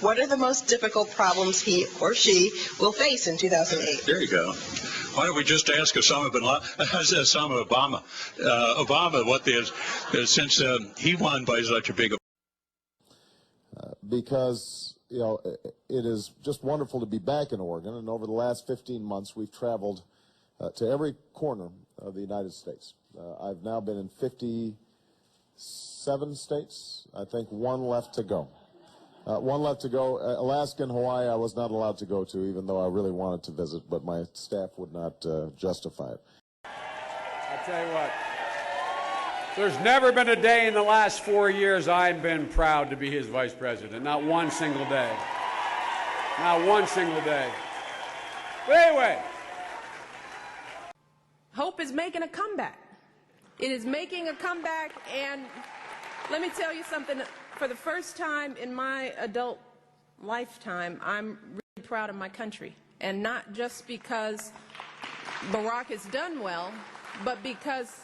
What are the most difficult problems he or she will face in 2008? There you go. Why don't we just ask Osama Obama? Since he won by such a big. Because, you know, it is just wonderful to be back in Oregon, and over the last 15 months we've traveled to every corner of the United States. I've now been in 57 states. I think one left to go. Alaska and Hawaii I was not allowed to go to, even though I really wanted to visit, but my staff would not justify it. I'll tell you what, there's never been a day in the last 4 years I've been proud to be his vice president. Not one single day. Not one single day. But anyway. Hope is making a comeback. It is making a comeback, and let me tell you something. For the first time in my adult lifetime, I'm really proud of my country. And not just because Barack has done well, but because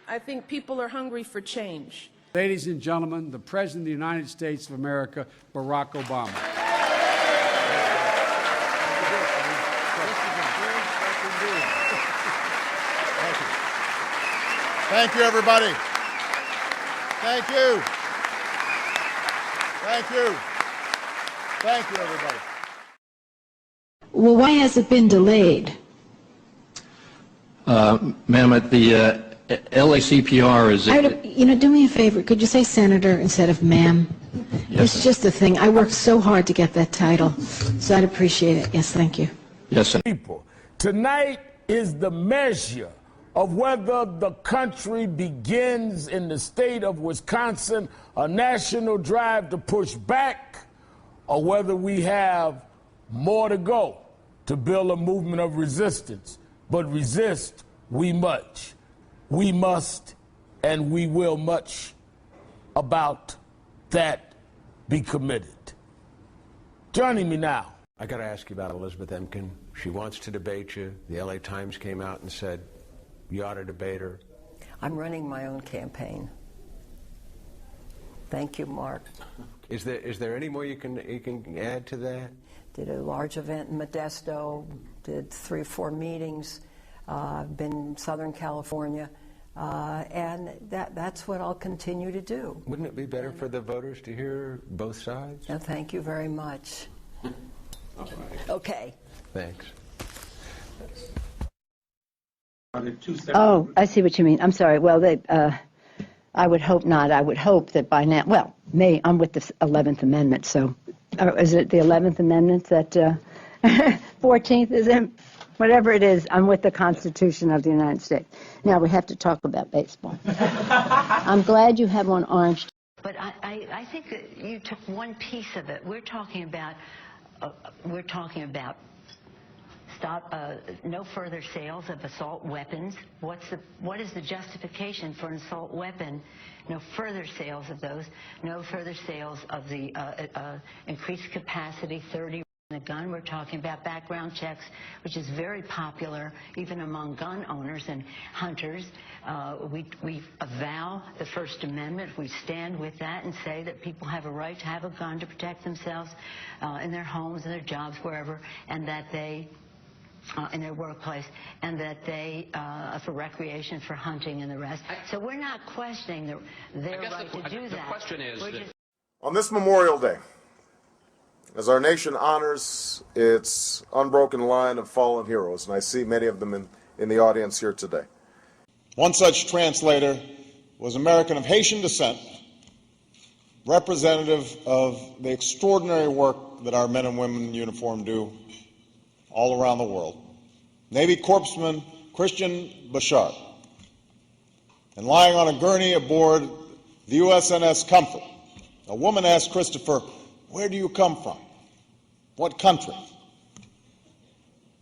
I think people are hungry for change. Ladies and gentlemen, the President of the United States of America, Barack Obama. Thank you, everybody. Thank you. Thank you. Thank you, everybody. Well, why has it been delayed? Ma'am, at the LACPR is... You know, do me a favor. Could you say senator instead of ma'am? Yes, it's just a thing. I worked so hard to get that title, so I'd appreciate it. Yes, thank you. Yes, sir. People, tonight is the measure of whether the country begins in the state of Wisconsin a national drive to push back, or whether we have more to go to build a movement of resistance. But resist we must, and we will much about that be committed. Joining me now. I got to ask you about Elizabeth Emkin. She wants to debate you. The LA Times came out and said you ought to debate her. I'm running my own campaign. Thank you, Mark. Is there any more you can add to that? Did a large event in Modesto, did 3 or 4 meetings, been in Southern California, and that's what I'll continue to do. Wouldn't it be better for the voters to hear both sides? No, thank you very much. All right. Okay. Thanks. Oh, I see what you mean. I'm sorry. Well, I would hope not. I would hope that by now, well, I'm with the 11th Amendment, so is it the 11th Amendment that 14th is in? Whatever it is, I'm with the Constitution of the United States. Now we have to talk about baseball. I'm glad you have on orange. But I think that you took one piece of it. We're talking about no further sales of assault weapons. What is the justification for an assault weapon? No further sales of those. No further sales of the increased capacity 30 a gun. We're talking about background checks, which is very popular even among gun owners and hunters. We avow the First Amendment. We stand with that and say that people have a right to have a gun to protect themselves in their homes, in their jobs, wherever, and that they in their workplace, and that they, for recreation, for hunting and the rest. So we're not questioning their right to do that. The question is on this Memorial Day, as our nation honors its unbroken line of fallen heroes, and I see many of them in the audience here today. One such translator was American of Haitian descent, representative of the extraordinary work that our men and women in uniform do all around the world. Navy Corpsman Christian Bouchard. And lying on a gurney aboard the USNS Comfort, a woman asked Christopher, "Where do you come from? What country?"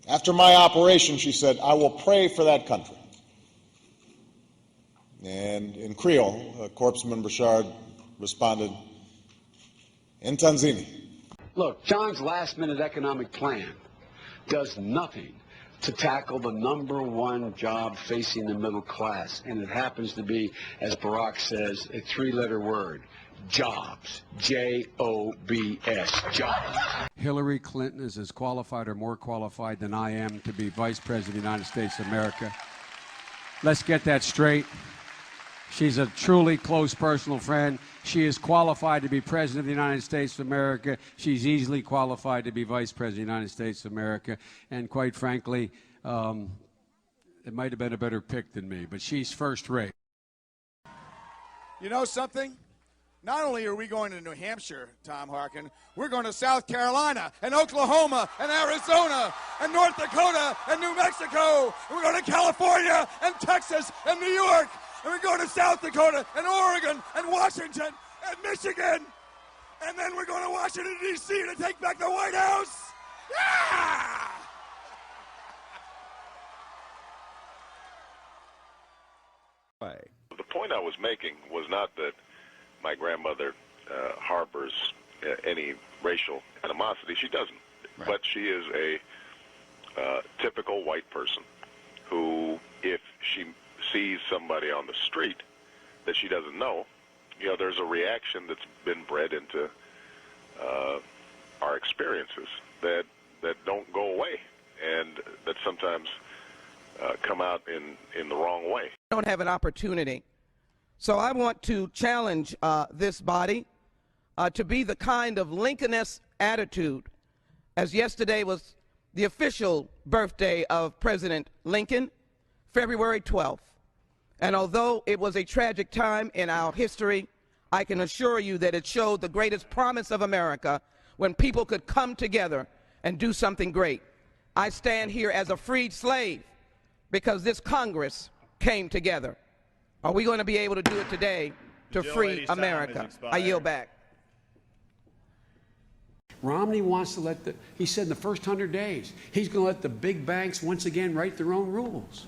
After my operation, she said, "I will pray for that country." And in Creole, Corpsman Bouchard responded, "In Tanzania." Look, John's last-minute economic plan does nothing to tackle the #1 job facing the middle class, and it happens to be, as Barack says, a 3-letter word: jobs. J-O-B-S, jobs. Hillary Clinton is as qualified or more qualified than I am to be Vice President of the United States of America. Let's get that straight. She's a truly close personal friend. She is qualified to be President of the United States of America. She's easily qualified to be Vice President of the United States of America. And quite frankly, it might have been a better pick than me, but she's first rate. You know something? Not only are we going to New Hampshire, Tom Harkin, we're going to South Carolina and Oklahoma and Arizona and North Dakota and New Mexico. And we're going to California and Texas and New York. And we're going to South Dakota and Oregon and Washington and Michigan. And then we're going to Washington, D.C. to take back the White House. Yeah! The point I was making was not that my grandmother harbors any racial animosity. She doesn't. Right. But she is a typical white person who, if she sees somebody on the street that she doesn't know, you know, there's a reaction that's been bred into our experiences that don't go away and that sometimes come out in the wrong way. Don't have an opportunity. So I want to challenge this body to be the kind of Lincolnist attitude, as yesterday was the official birthday of President Lincoln, February 12th. And although it was a tragic time in our history, I can assure you that it showed the greatest promise of America when people could come together and do something great. I stand here as a freed slave because this Congress came together. Are we going to be able to do it today to free America? I yield back. Romney wants to he said in the first 100 days, he's going to let the big banks once again write their own rules.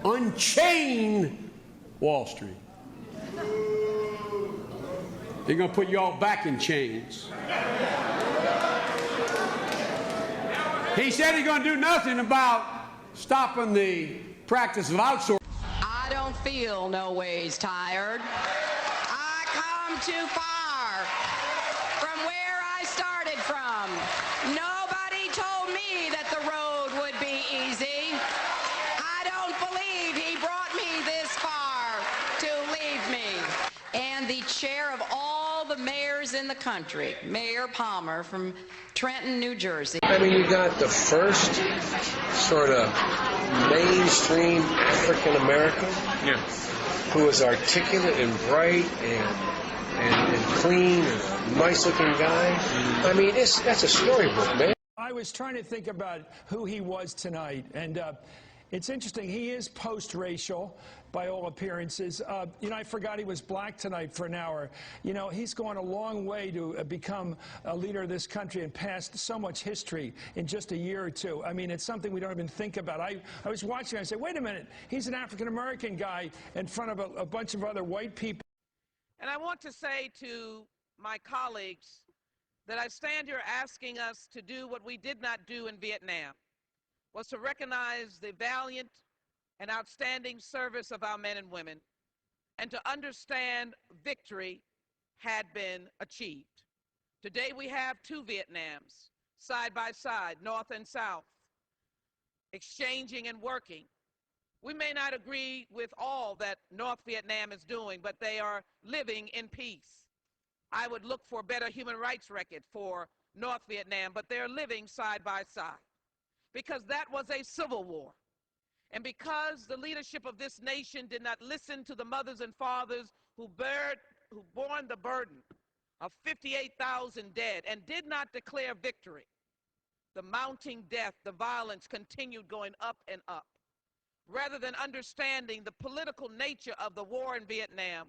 Unchain Wall Street. They're going to put you all back in chains. He said he's going to do nothing about stopping the practice of outsourcing. I don't feel no ways tired. I come too far from where I started from. Nobody told me that the road would be easy. I don't believe he brought me this far to leave me. And the chair of all the mayors in the country, Mayor Palmer from Trenton, New Jersey. I mean, you got the first sort of mainstream African American who was articulate and bright and clean and a nice looking guy. I mean, that's a storybook, man. I was trying to think about who he was tonight, and it's interesting. He is post-racial, by all appearances. You know, I forgot he was black tonight for an hour. You know, he's gone a long way to become a leader of this country and passed so much history in just a year or two. I mean, it's something we don't even think about. I was watching, I said, wait a minute, he's an African-American guy in front of a bunch of other white people. And I want to say to my colleagues that I stand here asking us to do what we did not do in Vietnam, was to recognize the valiant and outstanding service of our men and women, and to understand victory had been achieved. Today we have two Vietnams, side by side, North and South, exchanging and working. We may not agree with all that North Vietnam is doing, but they are living in peace. I would look for a better human rights record for North Vietnam, but they're living side by side, because that was a civil war. And because the leadership of this nation did not listen to the mothers and fathers who borne the burden of 58,000 dead and did not declare victory, the mounting death, the violence continued going up and up. Rather than understanding the political nature of the war in Vietnam,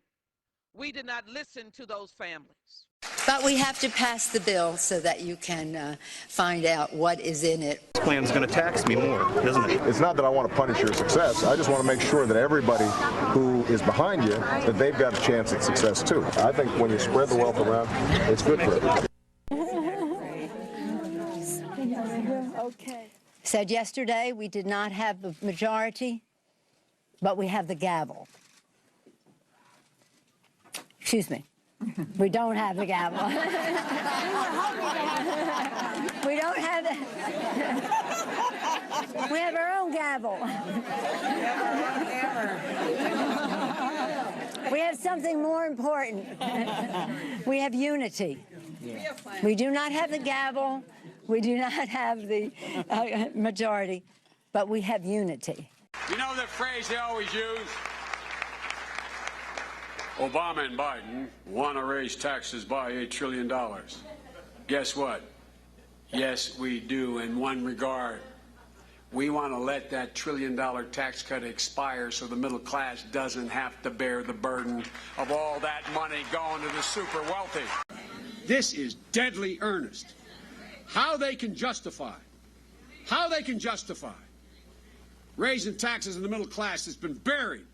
we did not listen to those families. But we have to pass the bill so that you can find out what is in it. This plan's going to tax me more, isn't it? It's not that I want to punish your success. I just want to make sure that everybody who is behind you, that they've got a chance at success too. I think when you spread the wealth around, it's good for everybody. Said yesterday we did not have the majority, but we have the gavel. Excuse me. We don't have the gavel. We don't have the... We have our own gavel. We have something more important. We have unity. We do not have the gavel. We do not have the majority, but we have unity. You know the phrase they always use? Obama and Biden want to raise taxes by $8 trillion. Guess what? Yes, we do in one regard. We want to let that $1 trillion tax cut expire so the middle class doesn't have to bear the burden of all that money going to the super wealthy. This is deadly earnest. How they can justify raising taxes in the middle class has been buried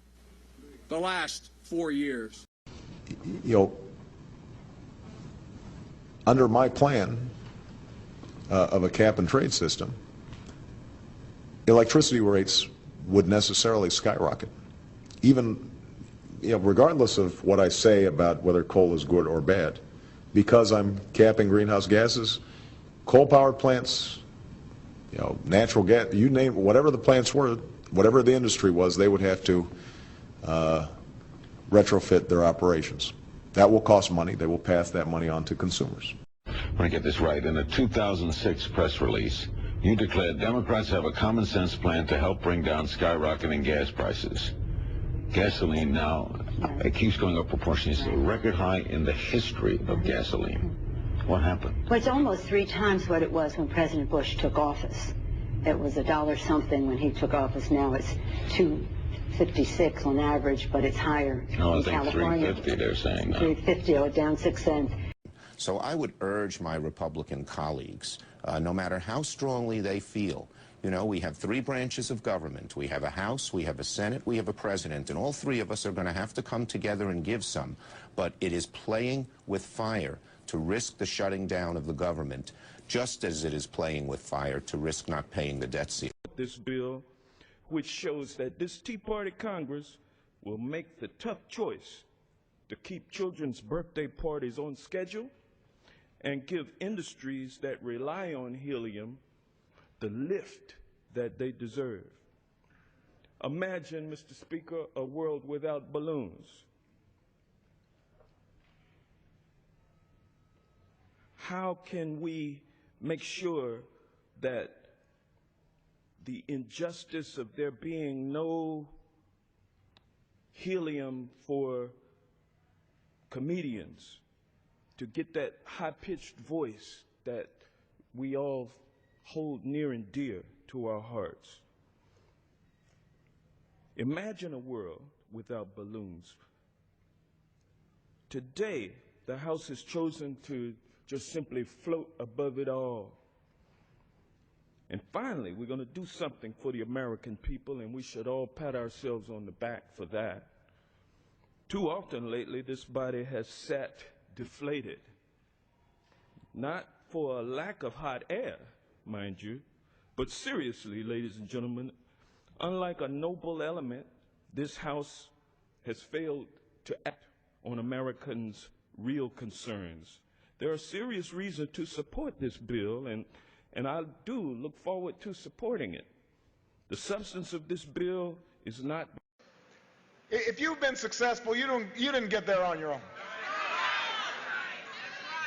the last 4 years. You know, under my plan of a cap and trade system, electricity rates would necessarily skyrocket. Even, you know, regardless of what I say about whether coal is good or bad, because I'm capping greenhouse gases, coal-powered plants, you know, natural gas, you name whatever the plants were, whatever the industry was, they would have to retrofit their operations. That will cost money. They will pass that money on to consumers. I want to get this right. In a 2006 press release, you declared Democrats have a common sense plan to help bring down skyrocketing gas prices. Gasoline now, it keeps going up proportionally. It's a record high in the history of gasoline. What happened? Well, it's almost 3 times what it was when President Bush took office. It was $1 something when he took office. Now it's $2.56 on average, but it's higher in California. $3.50 they're saying now. $3.50, or down 6 cents. So I would urge my Republican colleagues, no matter how strongly they feel, you know, we have 3 branches of government. We have a House, we have a Senate, we have a President, and all 3 of us are going to have to come together and give some. But it is playing with fire to risk the shutting down of the government, just as it is playing with fire to risk not paying the debt ceiling. This bill, which shows that this Tea Party Congress will make the tough choice to keep children's birthday parties on schedule and give industries that rely on helium the lift that they deserve. Imagine, Mr. Speaker, a world without balloons. How can we make sure that the injustice of there being no helium for comedians to get that high-pitched voice that we all hold near and dear to our hearts? Imagine a world without balloons. Today, the House has chosen to just simply float above it all. And finally, we're going to do something for the American people, and we should all pat ourselves on the back for that. Too often lately, this body has sat deflated. Not for a lack of hot air, mind you, but seriously, ladies and gentlemen, unlike a noble element, this House has failed to act on Americans' real concerns. There are serious reasons to support this bill, and I do look forward to supporting it. The substance of this bill is not... If you've been successful, you didn't get there on your own.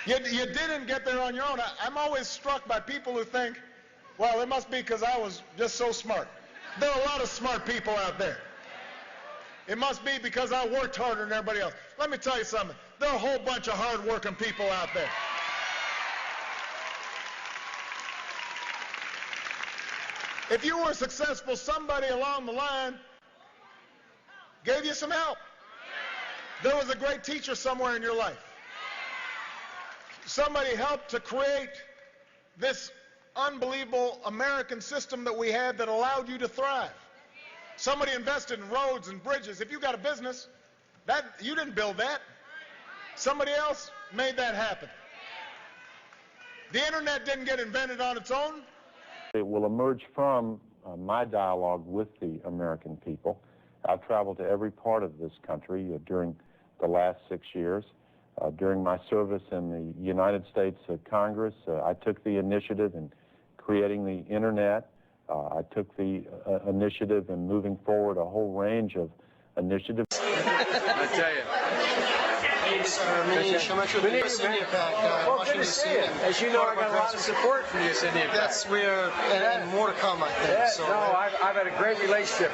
You didn't get there on your own. I'm always struck by people who think, well, it must be because I was just so smart. There are a lot of smart people out there. It must be because I worked harder than everybody else. Let me tell you something. There are a whole bunch of hard-working people out there. If you were successful, somebody along the line gave you some help. There was a great teacher somewhere in your life. Somebody helped to create this unbelievable American system that we had that allowed you to thrive. Somebody invested in roads and bridges. If you got a business, you didn't build that. Somebody else made that happen. The internet didn't get invented on its own. It will emerge from my dialogue with the American people. I've traveled to every part of this country during the last 6 years. During my service in the United States Congress, I took the initiative in creating the Internet. I took the initiative in moving forward a whole range of initiatives. I tell you. Well, good to see you. As you know, I got a lot of support from you, Sydney. That's where, and more to come, I think. Yeah, So, no, I've had a great relationship.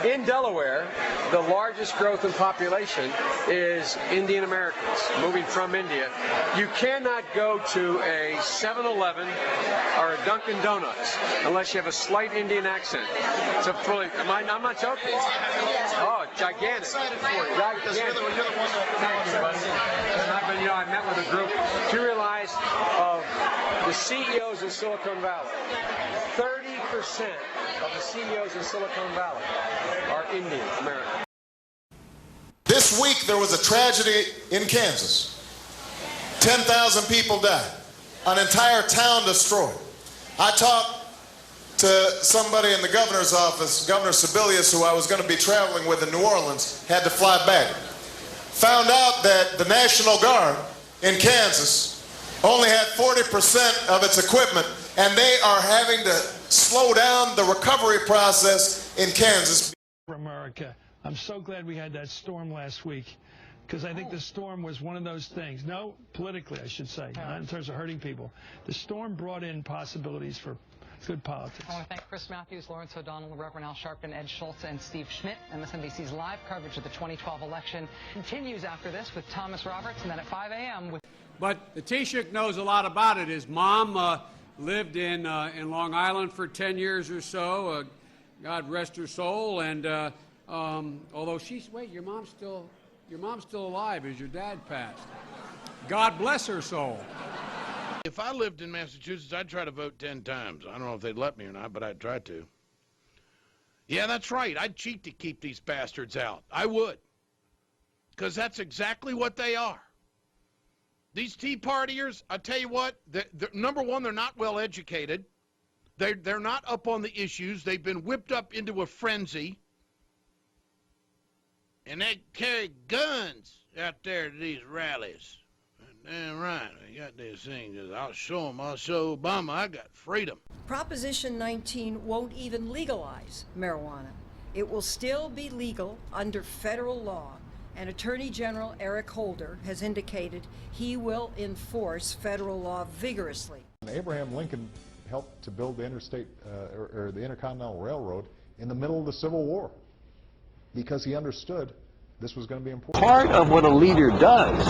In Delaware, the largest growth in population is Indian Americans moving from India. You cannot go to a 7-Eleven or a Dunkin' Donuts unless you have a slight Indian accent. It's a fully, I'm not joking. Oh, gigantic. because you're the one that I met with a group. Do you realize of the CEOs in Silicon Valley, 30% of the CEOs in Silicon Valley are Indian American? This week there was a tragedy in Kansas. 10,000 people died. An entire town destroyed. I talked to somebody in the governor's office, Governor Sebelius, who I was going to be traveling with in New Orleans, had to fly back. Found out that the National Guard in Kansas only had 40% of its equipment, and they are having to slow down the recovery process in Kansas. America. I'm so glad we had that storm last week, because I think the storm was one of those things. No, politically, I should say, not in terms of hurting people. The storm brought in possibilities for good politics. I want to thank Chris Matthews, Lawrence O'Donnell, Reverend Al Sharpton, Ed Schultz, and Steve Schmidt. MSNBC's live coverage of the 2012 election continues after this with Thomas Roberts, and then at 5 a.m. with... But the Taoiseach knows a lot about it. His mom lived in Long Island for 10 years or so. God rest her soul. And although she's... Wait, your mom's still alive as your dad passed. God bless her soul. If I lived in Massachusetts, I'd try to vote 10 times. I don't know if they'd let me or not, but I'd try to. Yeah, that's right. I'd cheat to keep these bastards out. I would. Because that's exactly what they are. These Tea Partiers, I tell you what, number one, they're not well educated. They're not up on the issues. They've been whipped up into a frenzy. And they carry guns out there to these rallies. Damn right, I got this thing. I'll show them. I'll show Obama I got freedom. Proposition 19 won't even legalize marijuana. It will still be legal under federal law, and Attorney General Eric Holder has indicated he will enforce federal law vigorously. Abraham Lincoln helped to build the interstate or the Intercontinental Railroad in the middle of the Civil War because he understood this was going to be important. Part of what a leader does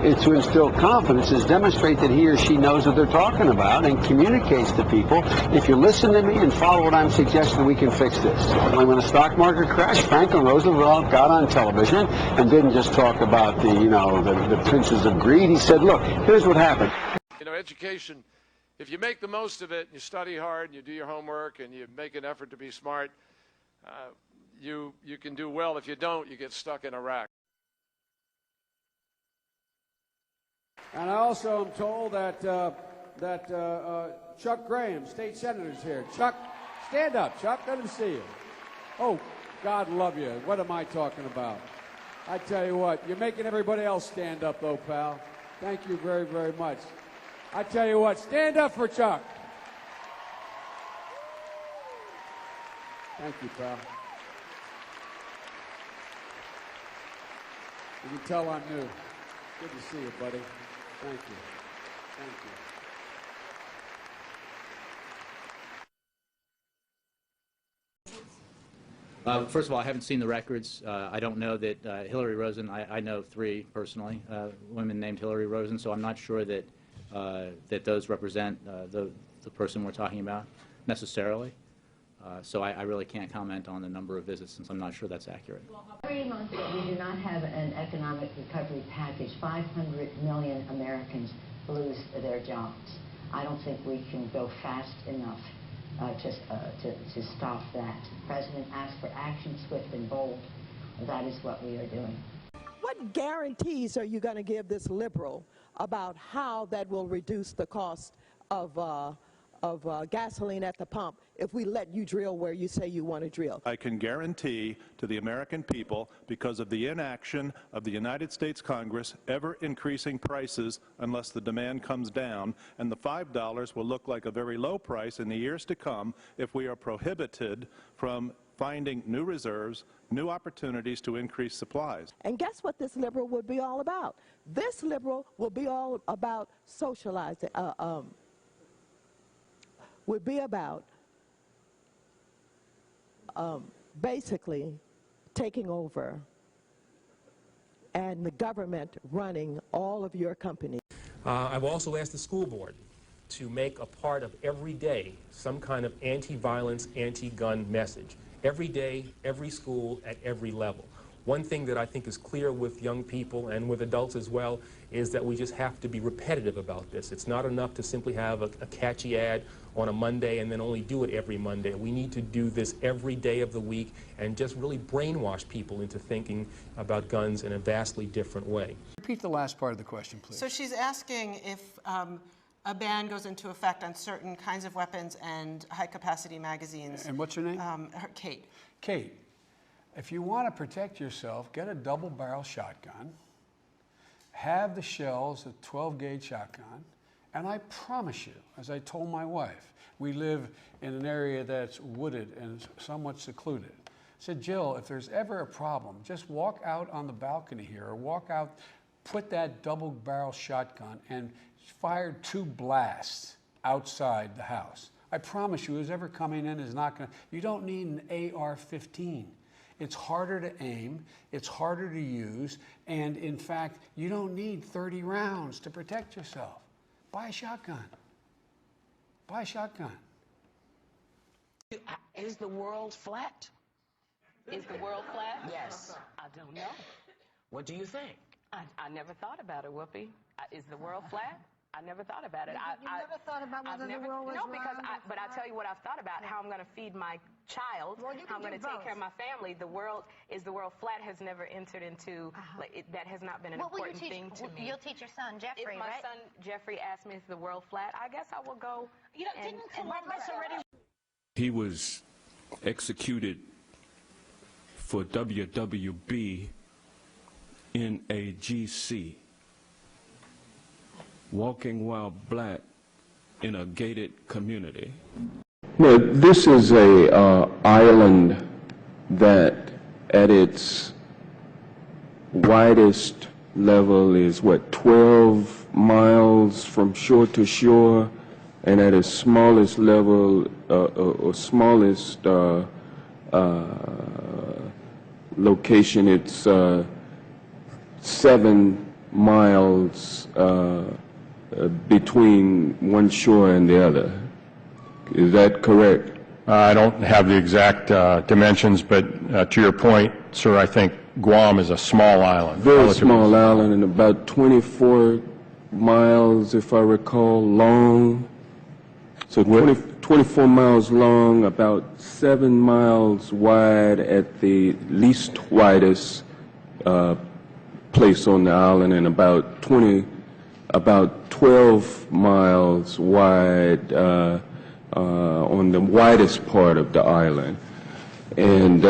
is to instill confidence, is demonstrate that he or she knows what they're talking about and communicates to people. If you listen to me and follow what I'm suggesting, we can fix this. When the stock market crashed, Franklin Roosevelt got on television and didn't just talk about the princes of greed. He said, look, here's what happened. Education, if you make the most of it, and you study hard, and you do your homework, and you make an effort to be smart, you can do well. If you don't, you get stuck in a rack. And I also am told that Chuck Graham, state senator, is here. Chuck, stand up. Chuck, let him see you. Oh, God love you. What am I talking about? I tell you what, you're making everybody else stand up, though, pal. Thank you very, very much. I tell you what, stand up for Chuck. Thank you, pal. You can tell I'm new. Good to see you, buddy. Thank you. Thank you. First of all, I haven't seen the records. I don't know that Hillary Rosen, I know 3 personally, women named Hillary Rosen, so I'm not sure that that those represent the person we're talking about necessarily. So I really can't comment on the number of visits since I'm not sure that's accurate. 3 months ago, we do not have an economic recovery package. 500 million Americans lose their jobs. I don't think we can go fast enough to stop that. The President asked for action swift and bold. That is what we are doing. What guarantees are you going to give this liberal about how that will reduce the cost of gasoline at the pump if we let you drill where you say you want to drill. I can guarantee to the American people, because of the inaction of the United States Congress ever increasing prices unless the demand comes down, and the $5 will look like a very low price in the years to come if we are prohibited from finding new reserves, new opportunities to increase supplies. And guess what this liberal would be all about? This liberal will be all about socializing, would be about basically taking over and the government running all of your companies. I've also asked the school board to make a part of every day some kind of anti-violence, anti-gun message. Every day, every school, at every level. One thing that I think is clear with young people and with adults as well is that we just have to be repetitive about this. It's not enough to simply have a catchy ad on a Monday and then only do it every Monday. We need to do this every day of the week and just really brainwash people into thinking about guns in a vastly different way. Repeat the last part of the question, please. So she's asking if a ban goes into effect on certain kinds of weapons and high-capacity magazines. And what's her name? Kate. Kate, if you want to protect yourself, get a double-barrel shotgun, have the shells, a 12-gauge shotgun, and I promise you, as I told my wife, we live in an area that's wooded and somewhat secluded. I said, Jill, if there's ever a problem, just walk out on the balcony here or walk out, put that double-barrel shotgun and fire 2 blasts outside the house. I promise you, who's ever coming in is not going to, you don't need an AR-15. It's harder to aim, it's harder to use, and in fact, you don't need 30 rounds to protect yourself. Buy a shotgun. Buy a shotgun. Is the world flat? Is the world flat? Yes. I don't know. What do you think? I never thought about it, Whoopi. Is the world flat? I never thought about it. You never thought about whether the world was No, because round? but I'll tell you what I've thought about, how I'm going to feed my child, how I'm going to take care of my family. The world flat has never entered into, that has not been an important thing to me. You'll teach your son, Jeffrey, If my son, Jeffrey, asks me, is the world flat, I guess I will go and Columbus already... He was executed for WWB in a GC. Walking while black in a gated community. No, this is a island that at its widest level is what, 12 miles from shore to shore, and at its smallest level or smallest location, it's 7 miles between one shore and the other. Is that correct? I don't have the exact dimensions, but to your point, sir, I think Guam is a small island. Very small island, and about 24 miles, if I recall, long. So 24 miles long, about 7 miles wide at the least widest place on the island, and about 12 miles wide on the widest part of the island. And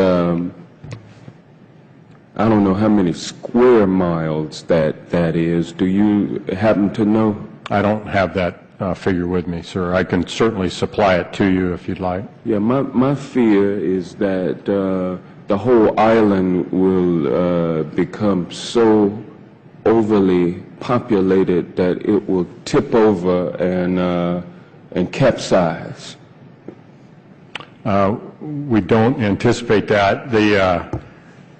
I don't know how many square miles that is. Do you happen to know? I don't have that figure with me, sir. I can certainly supply it to you if you'd like. Yeah, my fear is that the whole island will become so overly populated that it will tip over and capsize. We don't anticipate that.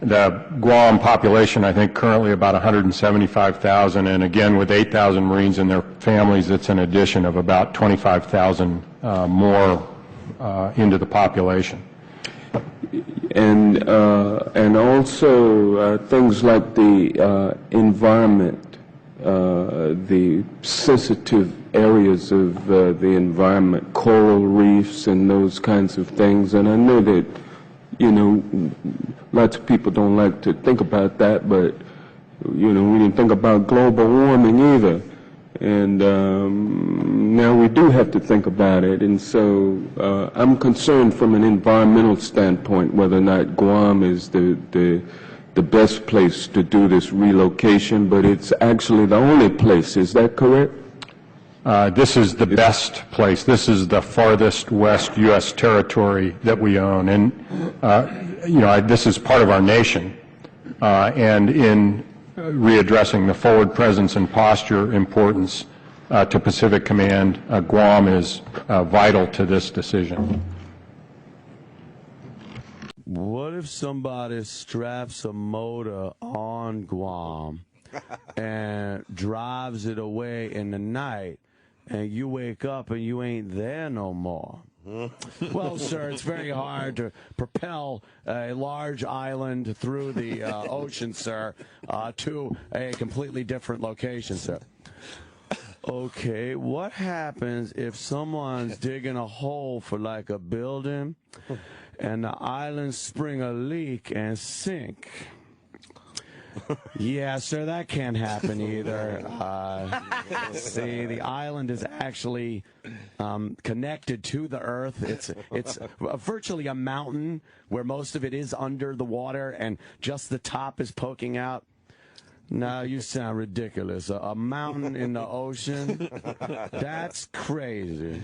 The Guam population, I think, currently about 175,000, and again, with 8,000 Marines and their families, it's an addition of about 25,000 more into the population. And also things like the environment, the sensitive areas of the environment, coral reefs and those kinds of things. And I know that, you know, lots of people don't like to think about that, but, you know, we didn't think about global warming either. And Now, we do have to think about it, and so I'm concerned from an environmental standpoint whether or not Guam is the best place to do this relocation, but it's actually the only place. Is that correct? This is the best place. This is the farthest west U.S. territory that we own, and this is part of our nation. And in readdressing the forward presence and posture importance to Pacific Command, Guam is vital to this decision. What if somebody straps a motor on Guam and drives it away in the night, and you wake up and you ain't there no more? Well, sir, it's very hard to propel a large island through the ocean, sir, to a completely different location, sir. Okay, what happens if someone's digging a hole for like a building and the island spring a leak and sink? Yeah, sir, that can't happen either. See, the island is actually connected to the earth. It's virtually a mountain where most of it is under the water and just the top is poking out. Now, you sound ridiculous. A mountain in the ocean? That's crazy.